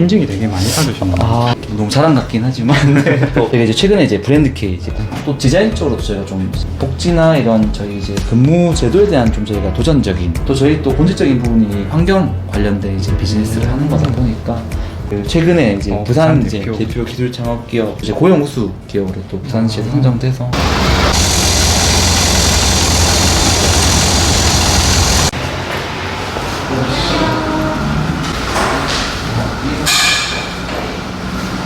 인증이 되게 많이 받으셨나요? 아, 너무 자랑 같긴 하지만 저희가 이제 최근에 이제 브랜드 K 이제 또 디자인적으로도 저희가 좀 복지나 이런 저희 이제 근무 제도에 대한 좀 저희가 도전적인 또 저희 또 본질적인 부분이 환경 관련된 이제 비즈니스를 하는 거다 보니까 그 최근에 이제 부산 이제 대표 기술 창업 기업 이제 고용 우수 기업으로 또 부산시에서 선정돼서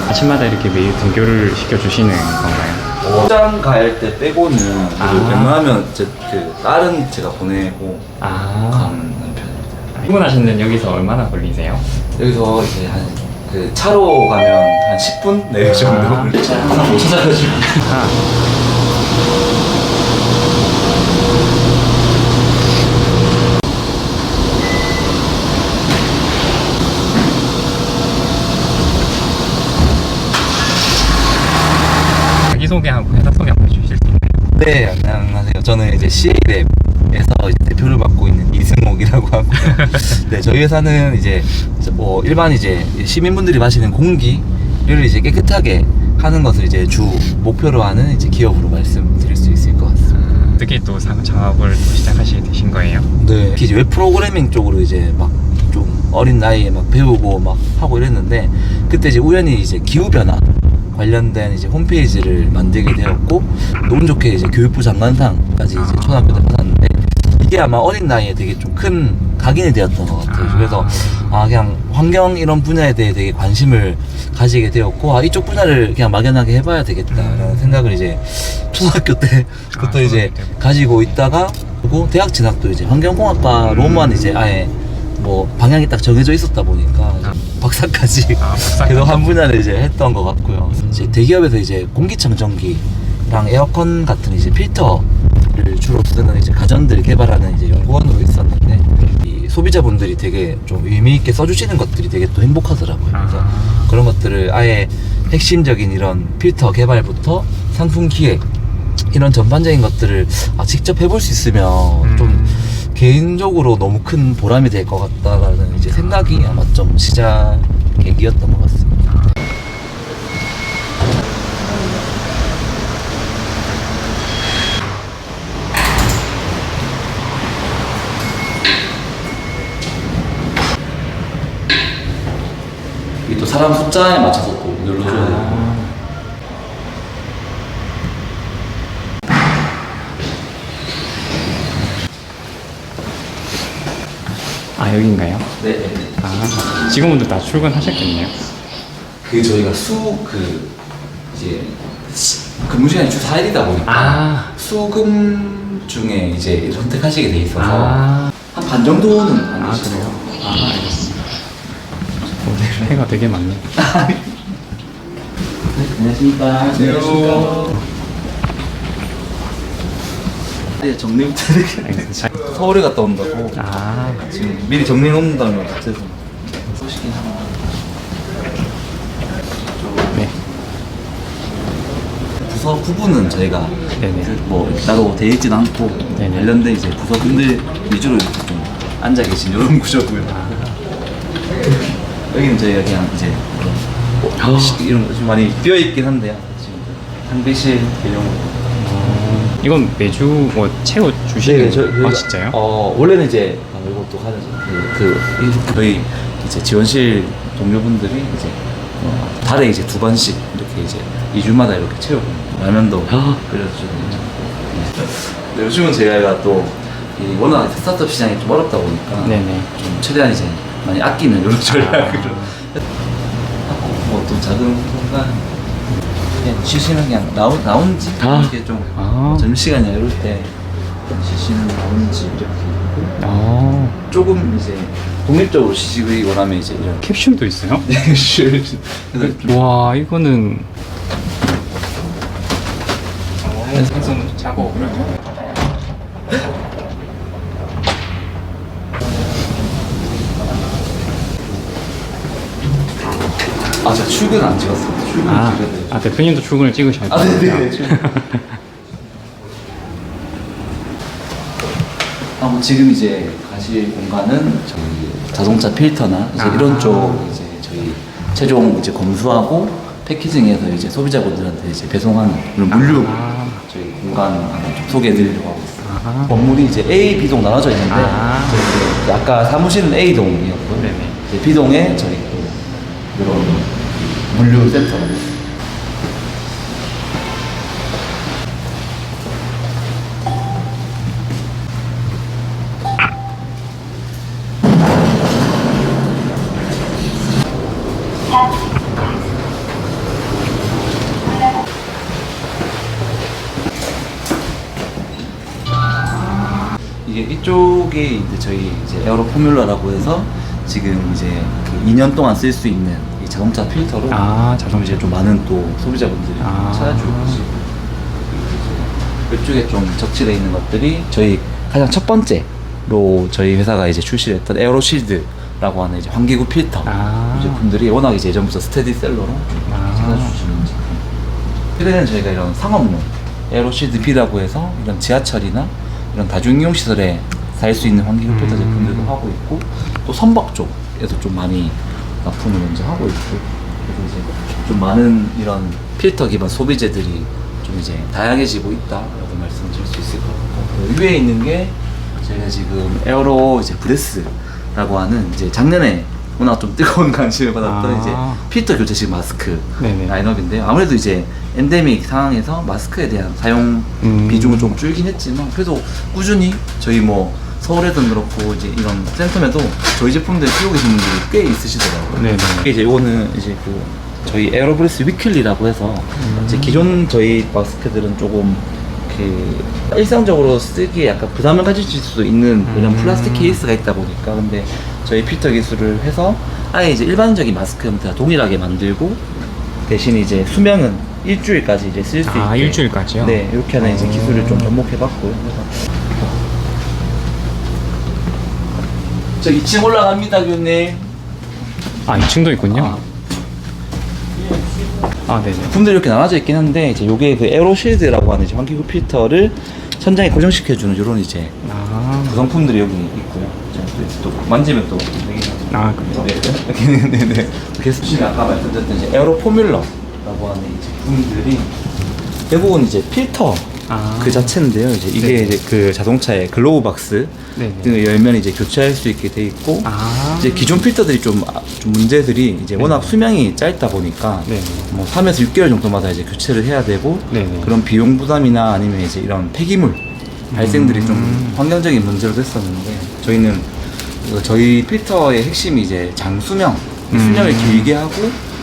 아침마다 이렇게 매일 등교를 시켜주시는 건가요? 현장 갈 때 빼고는 웬만하면 이제 그 딸은 제가 보내고 가는 편입니다. 출근하시는 여기서 얼마나 걸리세요? 여기서 이제 한 그 차로 가면 한 10분 네 정도 잘 하나 못 찾아가지고 자기소개하고 회사 소개 한번 해주실 수 있나요? 네, 안녕하세요. 저는 이제 CA랩에서 이제 대표를 맡고 있는 이승옥이라고 하고요. 네, 저희 회사는 이제 뭐 일반 이제 시민분들이 마시는 공기를 이제 깨끗하게 하는 것을 이제 주 목표로 하는 이제 기업으로 말씀드릴 수 있을 것 같습니다. 어떻게 또 창업을 또 시작하시게 되신 거예요? 네. 특히 이제 웹 프로그래밍 쪽으로 이제 막 좀 어린 나이에 막 배우고 막 하고 이랬는데 그때 이제 우연히 이제 기후 변화 관련된 이제 홈페이지를 만들게 되었고 너무 좋게 이제 교육부 장관상까지 이제 초등학교 때 받았는데 이게 아마 어린 나이에 되게 좀 큰 각인이 되었던 것 같아요. 그래서 그냥 환경 이런 분야에 대해 되게 관심을 가지게 되었고 이쪽 분야를 그냥 막연하게 해봐야 되겠다라는 생각을 이제 초등학교 때부터 이제 가지고 있다가 그리고 대학 진학도 이제 환경공학과로만 이제 아예 뭐 방향이 딱 정해져 있었다 보니까 박사까지 계속 한 분야를 이제 했던 것 같고요. 이제 대기업에서 이제 공기청정기랑 에어컨 같은 이제 필터를 주로 쓰는 이제 가전들 개발하는 이제 연구원으로 있었는데 이 소비자분들이 되게 좀 의미 있게 써주시는 것들이 되게 또 행복하더라고요. 그래서 그런 것들을 아예 핵심적인 이런 필터 개발부터 상품 기획 이런 전반적인 것들을 직접 해볼 수 있으면 좀 개인적으로 너무 큰 보람이 될 것 같다라는 이제 생각이 아마 좀 시작 계기였던 것 같습니다. 이게 또 사람 숫자에 맞춰서 또 눌러줘야 되고. 여긴가요? 네. 직원분들 다 출근하셨겠네요. 그 저희가 이제 근무 시간이 주 4일이다 보니까 수금 중에 이제 선택하시게 돼 있어서 한 반 정도는 안 계시네요. 알겠습니다. 오늘 해가 되게 많네. 네, 안녕하십니까. 안녕하세요. 네, 정리부터 알겠습니다. 서울에 갔다 온다고 지금 미리 정리해 놓는다면 같아서 소식이 하나. 네. 부서 부분은 저희가 네네. 뭐 따로 돼 있지는 않고 네네. 관련된 이제 부서분들 위주로 이렇게 좀 앉아 계신 이런 구조고요. 여기는 저희가 그냥 이제 이런 거 좀 많이 비어 있긴 한데요. 지금 상비실 이런 이건 매주 뭐 채워 주시는 거예요? 진짜요? 원래는 이제 이것도 하는 저희 이제 지원실 동료분들이 이제 달에 이제 2번씩 이렇게 이제 2주마다 이렇게 채우고 라면도 끓여주거든요. 요즘은 저희가 또 워낙 스타트업 시장이 좀 어렵다 보니까 네네. 좀 최대한 이제 많이 아끼는 이런 전략으로 뭐 또 작은 공간 그냥 쉬시는 그냥 라운지 이렇게 좀 점심시간이나 이럴 때 쉬시는 라운지 이렇게 있고 조금 이제 독립적으로 쉬시기 원하면 이제 이런 캡슐도 있어요? 네, 캡슐. 와, 이거는 생선 자고 제가 출근 안 찍었어요. 출근 찍어야 대표님도 출근을 찍으셔야 돼요. 네네. 뭐 지금 이제 가실 공간은 저희 자동차 필터나 이제 이런 쪽 이제 저희 최종 이제 검수하고 패키징해서 이제 소비자분들한테 이제 배송하는 이런 물류 저희 공간 하나 좀 소개해드리려고 하고 있어요. 건물이 이제 A, B동 나눠져 있는데 저희 아까 사무실은 A동이었고 이제 B동에 저희 또 이런 물류 센터가 있어요. 이게 이쪽에 이제 저희 이제 에어로 포뮬러라고 해서 지금 이제 그 2년 동안 쓸 수 있는 이 자동차 필터로 자동차 이제 좀 많은 또 소비자분들이 찾아주고 계시고 이쪽에 좀 적치되어 있는 것들이 저희 가장 첫 번째로 저희 회사가 이제 출시를 했던 에어로 실드라고 하는 이제 환기구 필터 이 제품들이 워낙 이제 예전부터 스테디셀러로 찾아주시는 제품. 최근에는 저희가 이런 상업용 에어로 실드 B라고 해서 이런 지하철이나 이런 다중이용시설에 살 수 있는 환기구 필터 제품들도 하고 있고 또 선박 쪽에서 좀 많이 납품을 먼저 하고 있고 그래서 이제 좀 많은 이런 필터 기반 소비재들이 좀 이제 다양해지고 있다라고 말씀드릴 수 있을 것 같고 위에 있는 게 저희가 지금 에어로 이제 브레스라고 하는 이제 작년에 워낙 좀 뜨거운 관심을 받았던 이제 필터 교체식 마스크 라인업인데요. 아무래도 이제 엔데믹 상황에서 마스크에 대한 사용 비중은 좀 줄긴 했지만 그래도 꾸준히 저희 뭐 서울에도 그렇고 이제 이런 센터에도 저희 제품들 쓰고 계신 분들이 꽤 있으시더라고요. 이제 이거는 이제 그 저희 에어로브레스 위클리라고 해서 이제 기존 저희 마스크들은 조금 그 일상적으로 쓰기에 약간 부담을 가지실 수도 있는 이런 플라스틱 케이스가 있다 보니까 근데 저희 필터 기술을 해서 아예 이제 일반적인 마스크 형태와 동일하게 만들고 대신 이제 수명은 일주일까지 이제 쓸 수 있게 일주일까지요? 네 이렇게 하는 이제 기술을 좀 접목해봤고요. 저 2층 올라갑니다, 교수님. 2층도 있군요. 네네. 제품들이 이렇게 나눠져 있긴 한데 이제 요게 그 에어로실드라고 하는 이제 환기구 필터를 천장에 고정시켜주는 이런 이제 구성품들이 여기 있고요. 또 만지면 또 되게 그래요? 네네. 게스트실에 아까 말씀드렸던 이제 에어로 포뮬러라고 하는 이 제품들이 대부분 이제 필터 그 자체인데요. 이제 이게 이제 그 자동차의 글로우 박스 등을 열면 이제 교체할 수 있게 돼 있고 이제 기존 필터들이 좀 문제들이 이제 워낙 수명이 짧다 보니까 뭐 3에서 6개월 정도마다 이제 교체를 해야 되고 그런 비용 부담이나 아니면 이제 이런 폐기물 발생들이 좀 환경적인 문제로 됐었는데 저희는 저희 필터의 핵심이 이제 장수명 수명을 길게 하고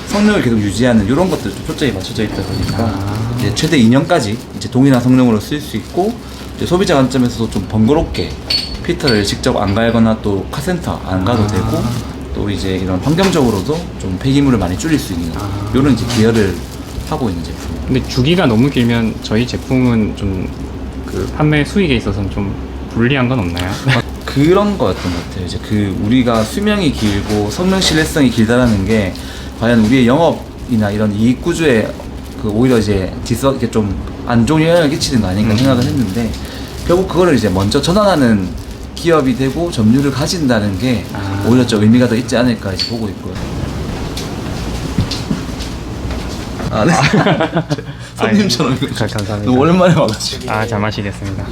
성능을 계속 유지하는 이런 것들 좀 초점이 맞춰져 있다 보니까 이제 최대 2년까지 이제 동일한 성능으로 쓸 수 있고 이제 소비자 관점에서도 좀 번거롭게 필터를 직접 안 갈거나 또 카센터 안 가도 되고 또 이제 이런 환경적으로도 좀 폐기물을 많이 줄일 수 있는 이런 이제 기여를 하고 있는 제품. 근데 주기가 너무 길면 저희 제품은 좀 그 판매 수익에 있어서는 좀 불리한 건 없나요? 그런 거였던 것 같아요. 이제 그 우리가 수명이 길고 성능 신뢰성이 길다라는 게 과연 우리의 영업이나 이런 이익 구조에 그 오히려 이제 이렇게 좀 안 좋은 영향을 끼치는 거 아닌가 생각을 했는데 결국 그거를 이제 먼저 전환하는 기업이 되고 점유를 가진다는 게 오히려 좀 의미가 더 있지 않을까 이제 보고 있고요. 네. 손님처럼 감사합니다. 너무 오랜만에 와가지고. 잘 마시겠습니다.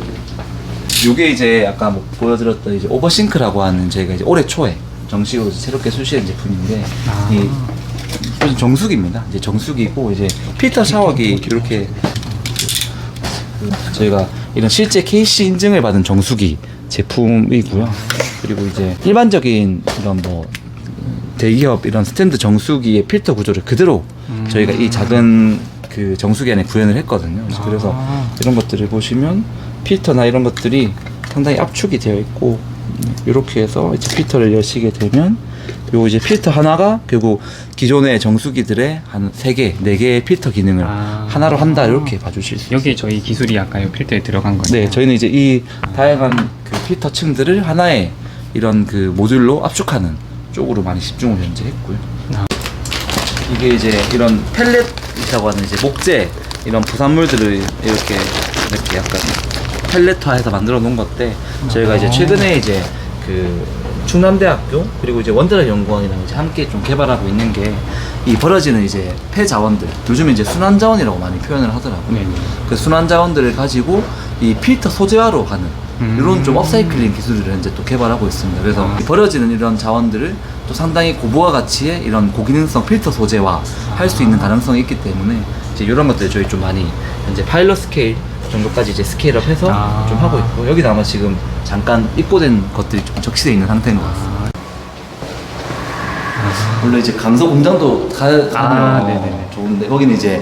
요게 이제 아까 뭐 보여드렸던 이제 오버싱크라고 하는 저희가 이제 올해 초에 정식으로 새롭게 출시한 제품인데 이 정수기입니다. 이제 정수기고 이제 필터 샤워기 이렇게 저희가 이런 실제 KC 인증을 받은 정수기 제품이고요. 그리고 이제 일반적인 이런 뭐 대기업 이런 스탠드 정수기의 필터 구조를 그대로 저희가 이 작은 그 정수기 안에 구현을 했거든요. 그래서 이런 것들을 보시면 필터나 이런 것들이 상당히 압축이 되어 있고 이렇게 해서 이제 필터를 여시게 되면 요 이제 필터 하나가 결국 기존의 정수기들의 한 3개, 4개의 필터 기능을 하나로 한다 이렇게 봐주실 수 있어요. 여기 저희 기술이 아까 이 필터에 들어간 거예요? 네, 저희는 이제 이 다양한 그 필터 층들을 하나의 이런 그 모듈로 압축하는 쪽으로 많이 집중을 현재 했고요. 이게 이제 이런 펠렛이라고 하는 이제 목재 이런 부산물들을 이렇게 약간 펠렛화해서 만들어 놓은 건데 저희가 이제 최근에 이제 그 충남대학교 그리고 이제 원자력 연구원이랑 이제 함께 좀 개발하고 있는 게 이 버려지는 이제 폐자원들, 요즘에 이제 순환자원이라고 많이 표현을 하더라고요. 네네. 그 순환자원들을 가지고 이 필터 소재화로 하는 이런 좀 업사이클링 기술을 현재 또 개발하고 있습니다. 그래서 이 버려지는 이런 자원들을 또 상당히 고부가 가치의 이런 고기능성 필터 소재화 할 수 있는 가능성이 있기 때문에 이제 이런 것들 저희 좀 많이 현재 파일럿 스케일 정도까지 이제 스케일업 해서 좀 하고 있고, 여기 아마 지금 잠깐 입고된 것들이 좀 적시되어 있는 상태인 것 같습니다. 물론 이제 강서 공장도 가면 네네네. 좋은데, 거기는 이제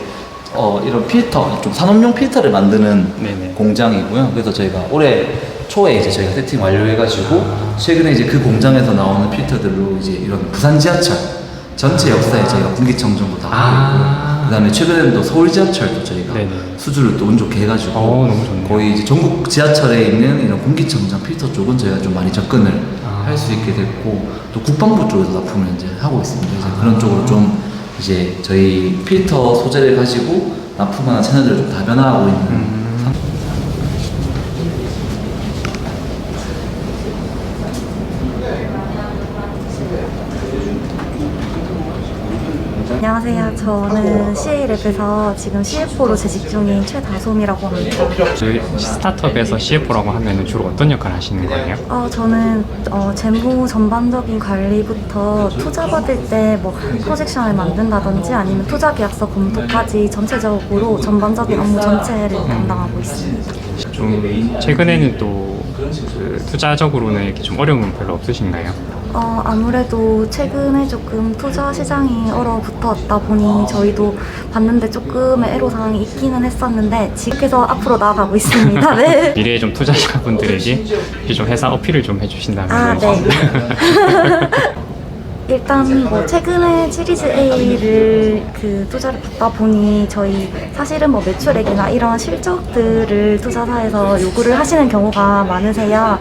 이런 필터, 좀 산업용 필터를 만드는 네네. 공장이고요. 그래서 저희가 올해 초에 이제 저희가 세팅 완료해가지고 최근에 이제 그 공장에서 나오는 필터들로 이제 이런 부산 지하철 전체 역사에 저희가 분기청정도 다 하고 있고요. 그다음에 최근에는 또 서울 지하철도 저희가 네네. 수주를 또 운 좋게 해가지고 너무 좋네요. 거의 이제 전국 지하철에 있는 이런 공기청정 필터 쪽은 저희가 좀 많이 접근을 할 수 있게 됐고, 또 국방부 쪽에서 납품을 이제 하고 있습니다. 이제 그런 쪽으로 좀 이제 저희 필터 소재를 가지고 납품하는 채널들을 좀 다변화하고 있는 상태. 안녕하세요. 저는 CA랩에서 지금 CFO로 재직 중인 최다솜이라고 합니다. 저희 스타트업에서 CFO라고 하면 주로 어떤 역할을 하시는 거예요? 저는 재무 전반적인 관리부터 투자 받을 때 뭐 프로젝션을 만든다든지 아니면 투자 계약서 검토까지 전체적으로 전반적인 업무 전체를 담당하고 있습니다. 좀 최근에는 또 그 투자적으로는 이렇게 좀 어려움은 별로 없으신가요? 아무래도 최근에 조금 투자 시장이 얼어붙었다 보니 저희도 봤는데 조금의 애로사항이 있기는 했었는데 지금해서 앞으로 나아가고 있습니다. 네. 미래에 좀 투자자분들에게 이렇게 좀 회사 어필을 좀 해주신다면. 네. 일단 뭐 최근에 시리즈 A를 그 투자를 받다 보니 저희 사실은 뭐 매출액이나 이런 실적들을 투자사에서 요구를 하시는 경우가 많으세요.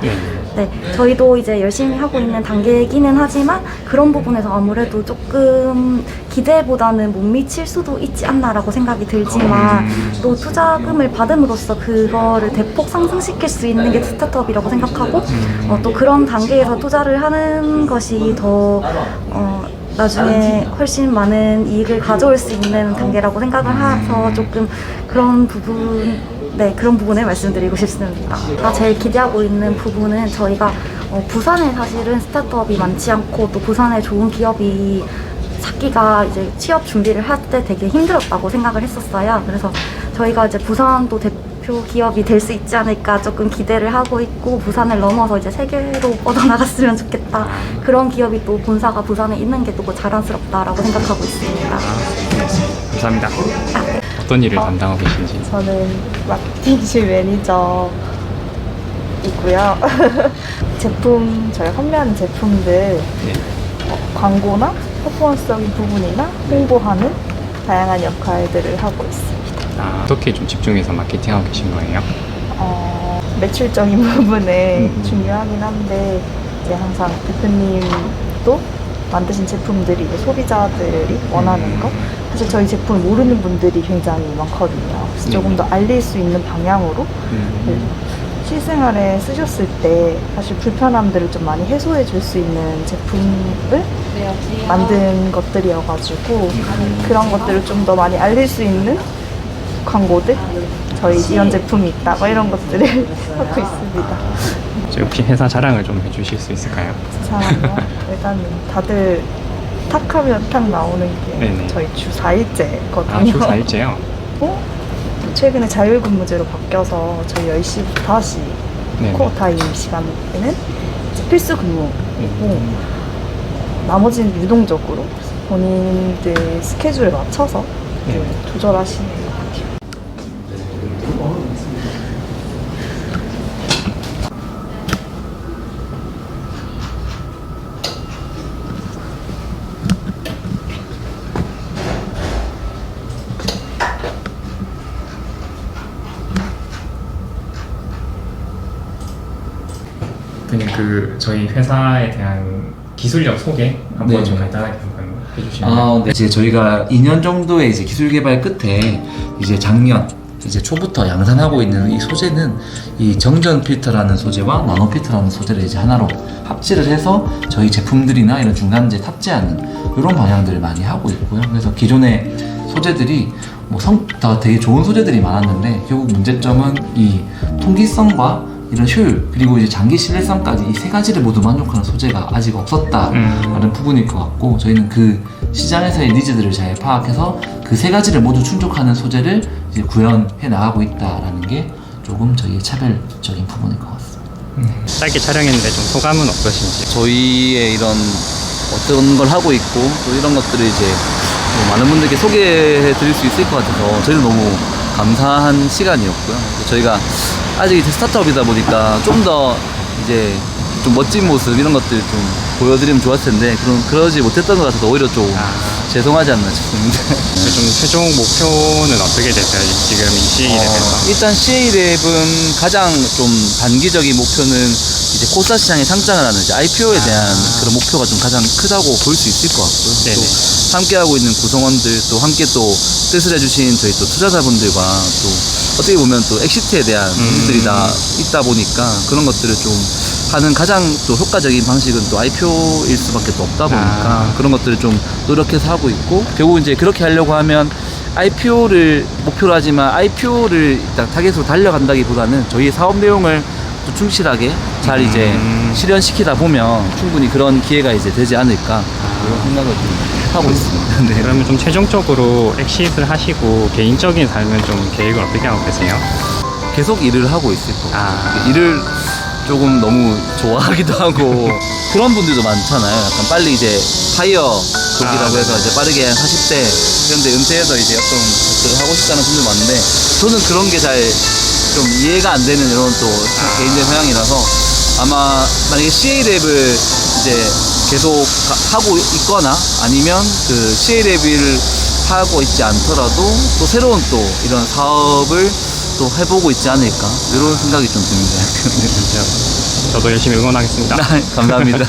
네, 저희도 이제 열심히 하고 있는 단계이기는 하지만 그런 부분에서 아무래도 조금 기대보다는 못 미칠 수도 있지 않나라고 생각이 들지만 또 투자금을 받음으로써 그거를 대폭 상승시킬 수 있는 게 스타트업이라고 생각하고 또 그런 단계에서 투자를 하는 것이 더 나중에 훨씬 많은 이익을 가져올 수 있는 단계라고 생각을 해서 조금 그런 그런 부분을 말씀드리고 싶습니다. 제가 제일 기대하고 있는 부분은 저희가 부산에 사실은 스타트업이 많지 않고 또 부산에 좋은 기업이 찾기가 이제 취업 준비를 할 때 되게 힘들었다고 생각을 했었어요. 그래서 저희가 이제 부산도 대표 기업이 될 수 있지 않을까 조금 기대를 하고 있고, 부산을 넘어서 이제 세계로 뻗어나갔으면 좋겠다. 그런 기업이 또 본사가 부산에 있는 게 또 자랑스럽다라고 생각하고 있습니다. 감사합니다. 어떤 일을 담당하고 계신지. 저는 마케팅실 매니저이고요. 저희 판매하는 제품들 광고나 퍼포먼스적인 부분이나 홍보하는 다양한 역할들을 하고 있습니다. 어떻게 좀 집중해서 마케팅하고 계신 거예요? 매출적인 부분에 중요하긴 한데 이제 항상 대표님도 만드신 제품들이 이제 소비자들이 원하는 거, 사실 저희 제품을 모르는 분들이 굉장히 많거든요. 그래서 조금 더 알릴 수 있는 방향으로 실생활에 쓰셨을 때 사실 불편함들을 좀 많이 해소해 줄 수 있는 제품을 만든 것들이어가지고 그런 것들을 좀 더 많이 알릴 수 있는 광고들, 저희 이런 제품이 있다 뭐 이런 것들을 하고 있습니다. 혹시 회사 자랑을 좀 해주실 수 있을까요? 자랑이요? 일단 다들 탁하면 탁 나오는 게 네네. 저희 주 4일제거든요. 주 4일째요? 최근에 자율근무제로 바뀌어서 저희 10시부터 5시 네네. 코어 타임 시간에는 이제 필수 근무이고 나머지는 유동적으로 본인들 스케줄에 맞춰서 이제 조절하시는 것 같아요. 그냥 저희 회사에 대한 기술력 소개 한번 네. 좀 간단하게 한번 해주시면. 네. 이제 저희가 2년 정도의 이제 기술 개발 끝에 이제 작년 이제 초부터 양산하고 있는 이 소재는 이 정전 필터라는 소재와 나노 필터라는 소재를 이제 하나로 합치를 해서 저희 제품들이나 이런 중간재 탑재하는 이런 방향들을 많이 하고 있고요. 그래서 기존의 소재들이 다 되게 좋은 소재들이 많았는데 결국 문제점은 이 통기성과 이런 효율 그리고 이제 장기 신뢰성까지 이 세 가지를 모두 만족하는 소재가 아직 없었다라는 부분일 것 같고 저희는 그 시장에서의 니즈들을 잘 파악해서 그 세 가지를 모두 충족하는 소재를 이제 구현해 나가고 있다라는 게 조금 저희의 차별적인 부분일 것 같습니다. 짧게 촬영했는데 좀 소감은 어떠신지? 저희의 이런 어떤 걸 하고 있고 또 이런 것들을 이제 많은 분들께 소개해 드릴 수 있을 것 같아서 저희는 너무 감사한 시간이었고요. 저희가 아직 이제 스타트업이다 보니까 좀 더 이제 좀 멋진 모습 이런 것들 좀 보여드리면 좋았을 텐데 그러지 못했던 것 같아서 오히려 좀 죄송하지 않나 싶습니다. 좀 최종 목표는 어떻게 되세요? 지금 이 CA랩에서? 일단 CA랩은 가장 좀 단기적인 목표는 이제 코스타 시장에 상장을 하는 이제 IPO에 대한 그런 목표가 좀 가장 크다고 볼 수 있을 것 같고요. 네네. 또 함께하고 있는 구성원들 또 함께 또 뜻을 해주신 저희 또 투자자분들과 또 어떻게 보면 또 엑시트에 대한 분들이 다 있다 보니까 그런 것들을 좀 하는 가장 또 효과적인 방식은 또 IPO일 수밖에 또 없다 보니까 그런 것들을 좀 노력해서 하고 있고 결국 이제 그렇게 하려고 하면 IPO를 목표로 하지만 IPO를 일단 타겟으로 달려간다기보다는 저희의 사업 내용을 또 충실하게 잘 이제 실현시키다 보면 충분히 그런 기회가 이제 되지 않을까 그런 생각을 좀 하고 있습니다. 네. 그러면 좀 최종적으로 엑시트를 하시고 개인적인 삶은 좀 계획을 어떻게 하고 계세요? 계속 일을 하고 있을 거고 일을 조금 너무 좋아하기도 하고 그런 분들도 많잖아요. 약간 빨리 이제 파이어 쪽이라고 해서 이제 빠르게 한 40대 현대 은퇴해서 이제 어떤 것들을 하고 싶다는 분들 많은데 저는 그런 게 잘 좀 이해가 안 되는 이런 또 개인적인 성향이라서 아마 만약에 CA랩을 이제 계속 하고 있거나 아니면 그 CA랩을 하고 있지 않더라도 또 새로운 또 이런 사업을 또 해보고 있지 않을까 이런 생각이 좀 듭니다. 저도 열심히 응원하겠습니다. 감사합니다.